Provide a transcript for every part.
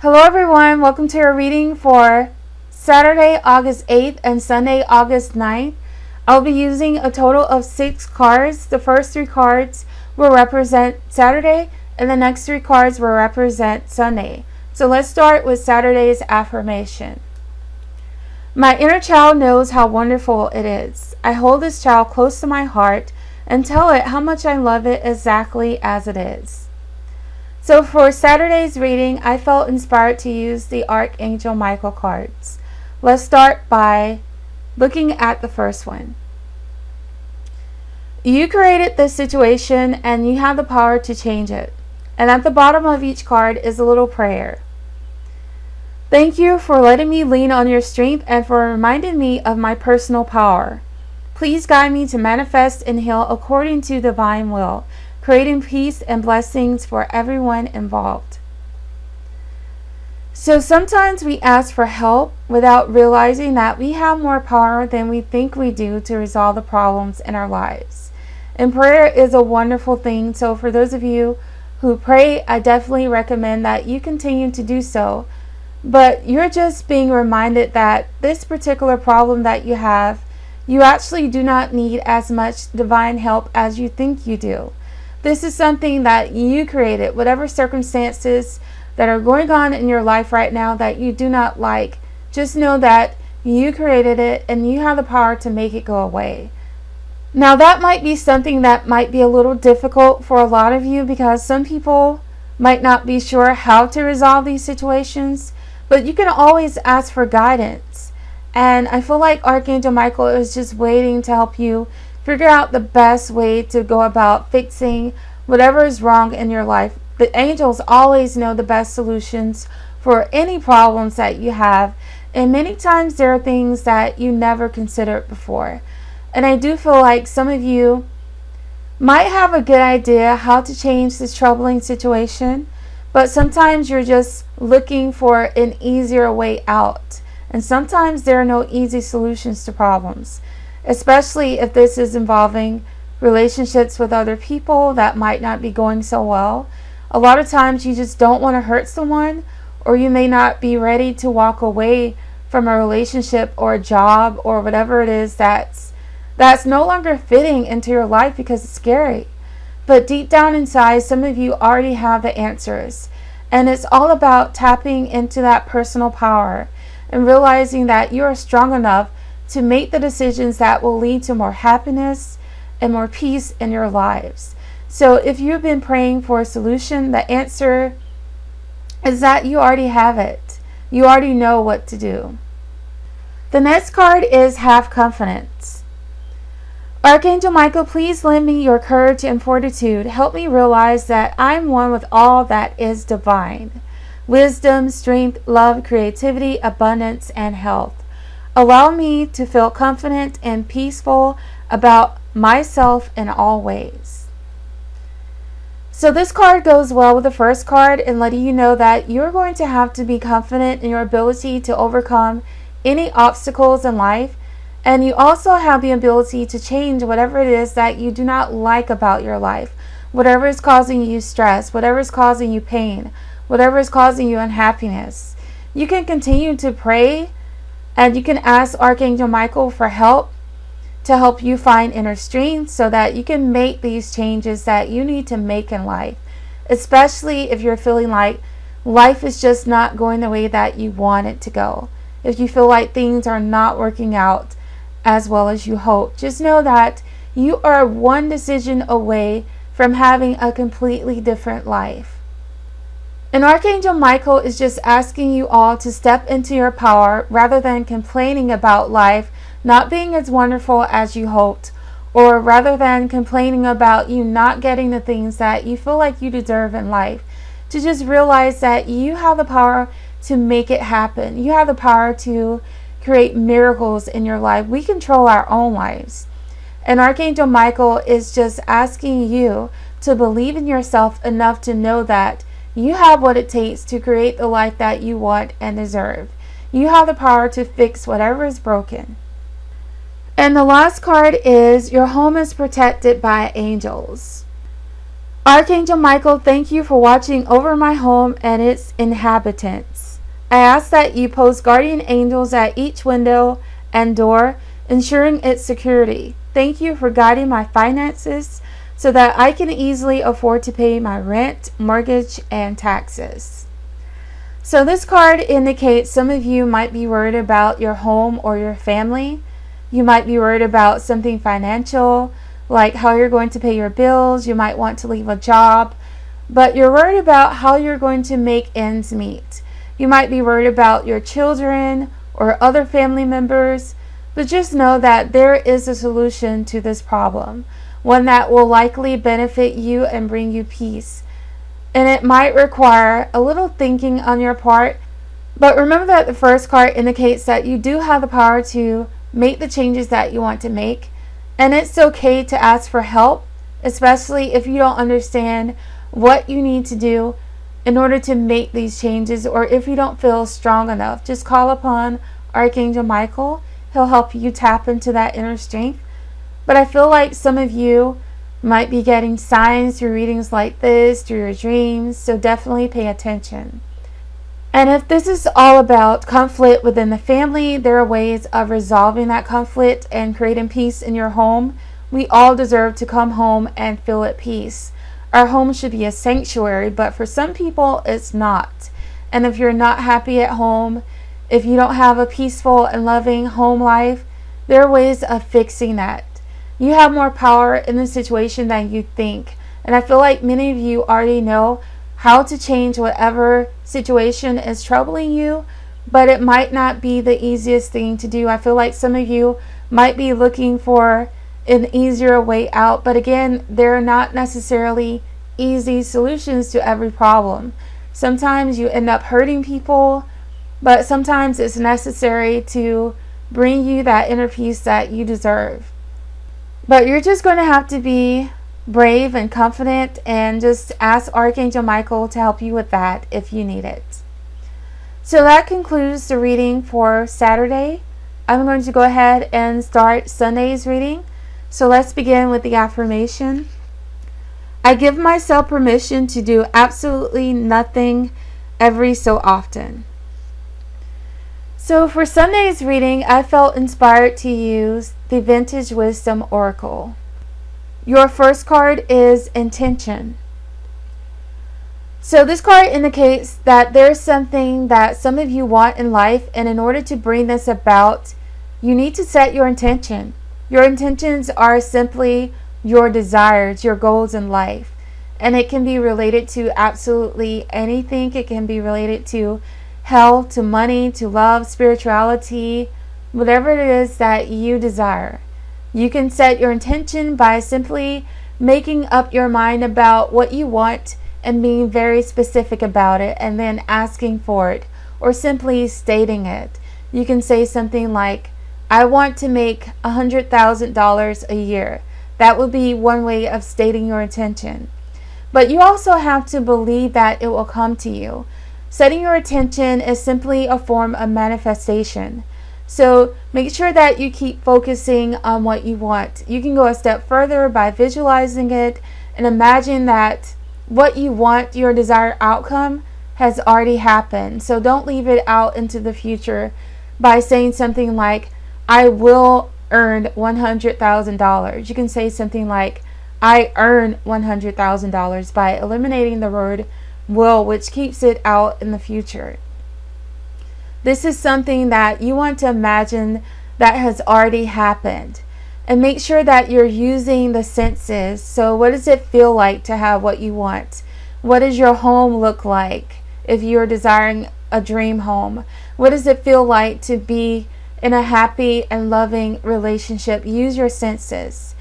Hello everyone, welcome to our reading for Saturday, August 8th and Sunday, August 9th. I'll be using a total of 6 cards. The first 3 cards will represent Saturday and the next 3 cards will represent Sunday. So let's start with Saturday's affirmation. My inner child knows how wonderful it is. I hold this child close to my heart and tell it how much I love it exactly as it is. So for Saturday's reading, I felt inspired to use the Archangel Michael cards. Let's start by looking at the first one. You created this situation and you have the power to change it. And at the bottom of each card is a little prayer. Thank you for letting me lean on your strength and for reminding me of my personal power. Please guide me to manifest and heal according to divine will, creating peace and blessings for everyone involved. So sometimes we ask for help without realizing that we have more power than we think we do to resolve the problems in our lives. And prayer is a wonderful thing. So for those of you who pray, I definitely recommend that you continue to do so. But you're just being reminded that this particular problem that you have, you actually do not need as much divine help as you think you do. This is something that you created. Whatever circumstances that are going on in your life right now that you do not like, just know that you created it and you have the power to make it go away. Now that might be something that might be a little difficult for a lot of you because some people might not be sure how to resolve these situations, but you can always ask for guidance. And I feel like Archangel Michael is just waiting to help you figure out the best way to go about fixing whatever is wrong in your life. The angels always know the best solutions for any problems that you have. And many times there are things that you never considered before. And I do feel like some of you might have a good idea how to change this troubling situation, but sometimes you're just looking for an easier way out. And sometimes there are no easy solutions to problems, especially if this is involving relationships with other people that might not be going so well. A lot of times you just don't want to hurt someone, or you may not be ready to walk away from a relationship or a job or whatever it is that's no longer fitting into your life because it's scary. But deep down inside, some of you already have the answers. And it's all about tapping into that personal power and realizing that you are strong enough to make the decisions that will lead to more happiness and more peace in your lives. So if you've been praying for a solution, the answer is that you already have it. You already know what to do. The next card is Have Confidence. Archangel Michael, please lend me your courage and fortitude. Help me realize that I'm one with all that is divine. Wisdom, strength, love, creativity, abundance, and health. Allow me to feel confident and peaceful about myself in all ways. So this card goes well with the first card in letting you know that you're going to have to be confident in your ability to overcome any obstacles in life. And you also have the ability to change whatever it is that you do not like about your life. Whatever is causing you stress, whatever is causing you pain, whatever is causing you unhappiness. You can continue to pray. And you can ask Archangel Michael for help to help you find inner strength so that you can make these changes that you need to make in life. Especially if you're feeling like life is just not going the way that you want it to go. If you feel like things are not working out as well as you hope, just know that you are one decision away from having a completely different life. And Archangel Michael is just asking you all to step into your power rather than complaining about life not being as wonderful as you hoped, or rather than complaining about you not getting the things that you feel like you deserve in life. To just realize that you have the power to make it happen. You have the power to create miracles in your life. We control our own lives. And Archangel Michael is just asking you to believe in yourself enough to know that you have what it takes to create the life that you want and deserve. You have the power to fix whatever is broken. And the last card is Your home is protected by angels. Archangel Michael, thank you for watching over my home and its inhabitants. I ask that you post guardian angels at each window and door, ensuring its security. Thank you for guiding my finances so that I can easily afford to pay my rent, mortgage, and taxes. So this card indicates some of you might be worried about your home or your family. You might be worried about something financial, like how you're going to pay your bills. You might want to leave a job, but you're worried about how you're going to make ends meet. You might be worried about your children or other family members, but just know that there is a solution to this problem, one that will likely benefit you and bring you peace. And it might require a little thinking on your part, but remember that the first card indicates that you do have the power to make the changes that you want to make. And it's okay to ask for help, especially if you don't understand what you need to do in order to make these changes, or if you don't feel strong enough. Just call upon Archangel Michael. He'll help you tap into that inner strength. But I feel like some of you might be getting signs through readings like this, through your dreams, so definitely pay attention. And if this is all about conflict within the family, there are ways of resolving that conflict and creating peace in your home. We all deserve to come home and feel at peace. Our home should be a sanctuary, but for some people, it's not. And if you're not happy at home, if you don't have a peaceful and loving home life, there are ways of fixing that. You have more power in the situation than you think. And I feel like many of you already know how to change whatever situation is troubling you, but it might not be the easiest thing to do. I feel like some of you might be looking for an easier way out, but again, there are not necessarily easy solutions to every problem. Sometimes you end up hurting people, but sometimes it's necessary to bring you that inner peace that you deserve. But you're just going to have to be brave and confident, and just ask Archangel Michael to help you with that if you need it. So that concludes the reading for Saturday. I'm going to go ahead and start Sunday's reading. So let's begin with the affirmation. I give myself permission to do absolutely nothing every so often. So for Sunday's reading, I felt inspired to use the Vintage Wisdom Oracle. Your first card is intention. So this card indicates that there's something that some of you want in life, and in order to bring this about, you need to set your intention. Your intentions are simply your desires, your goals in life. And it can be related to absolutely anything. It can be related to health, to money, to love, spirituality, whatever it is that you desire. You can set your intention by simply making up your mind about what you want and being very specific about it, and then asking for it, or simply stating it. You can say something like, I want to make $100,000 a year. That would be one way of stating your intention. But you also have to believe that it will come to you. Setting your intention is simply a form of manifestation. So make sure that you keep focusing on what you want. You can go a step further by visualizing it and imagine that what you want, your desired outcome, has already happened. So don't leave it out into the future by saying something like, I will earn $100,000. You can say something like, I earn $100,000 by eliminating the word will, which keeps it out in the future. This is something that you want to imagine that has already happened. And make sure that you're using the senses. So what does it feel like to have what you want? What does your home look like if you're desiring a dream home? What does it feel like to be in a happy and loving relationship? Use your senses.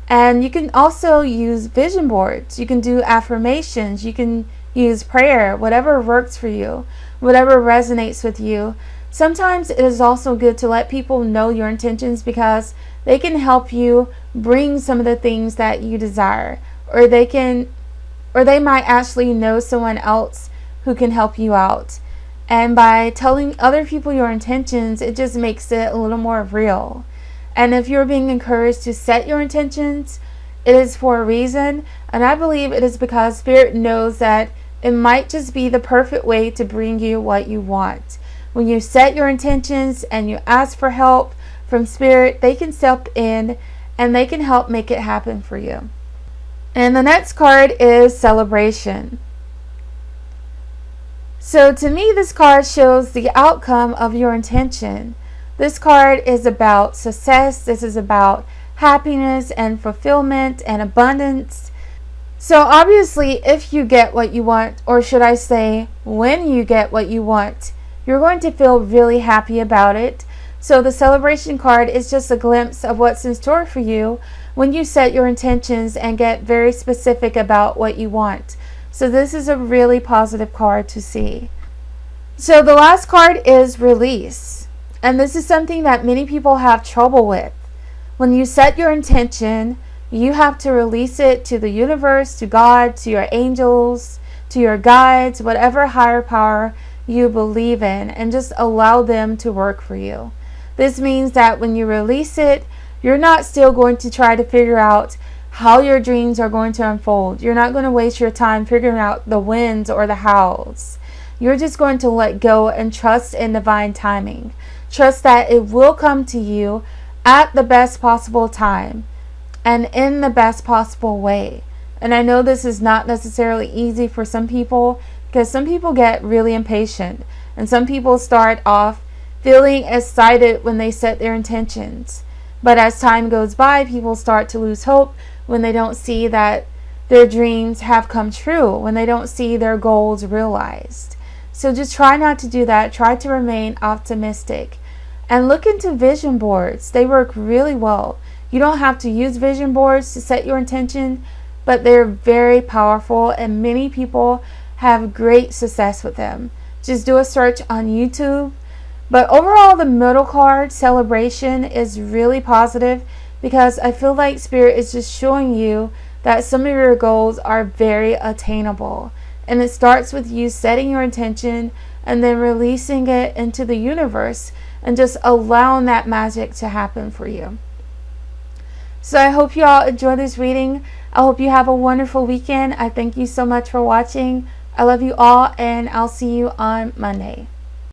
And you can also use vision boards. You can do affirmations. You can use prayer, whatever works for you, whatever resonates with you. Sometimes it is also good to let people know your intentions, because they can help you bring some of the things that you desire, or they might actually know someone else who can help you out. And by telling other people your intentions, it just makes it a little more real. And if you're being encouraged to set your intentions, It is for a reason, and I believe it is because Spirit knows that it might just be the perfect way to bring you what you want. When you set your intentions and you ask for help from Spirit, they can step in and they can help make it happen for you. And the next card is Celebration. So to me, this card shows the outcome of your intention. This card is about success. This is about happiness and fulfillment and abundance. So obviously, if you get what you want, or should I say, when you get what you want, you're going to feel really happy about it. So the Celebration card is just a glimpse of what's in store for you when you set your intentions and get very specific about what you want. So this is a really positive card to see. So the last card is Release. And this is something that many people have trouble with. When you set your intention, you have to release it to the universe, to God, to your angels, to your guides, whatever higher power you believe in, and just allow them to work for you. This means that when you release it, you're not still going to try to figure out how your dreams are going to unfold. You're not going to waste your time figuring out the whens or the hows. You're just going to let go and trust in divine timing. Trust that it will come to you at the best possible time and in the best possible way. And I know this is not necessarily easy for some people, because some people get really impatient and some people start off feeling excited when they set their intentions. But as time goes by, people start to lose hope when they don't see that their dreams have come true, when they don't see their goals realized. So just try not to do that. Try to remain optimistic. And look into vision boards. They work really well. You don't have to use vision boards to set your intention, but they're very powerful and many people have great success with them. Just do a search on YouTube. But overall, the middle card, Celebration, is really positive because I feel like Spirit is just showing you that some of your goals are very attainable. And it starts with you setting your intention and then releasing it into the universe and just allowing that magic to happen for you. So I hope you all enjoy this reading. I hope you have a wonderful weekend. I thank you so much for watching. I love you all, and I'll see you on Monday.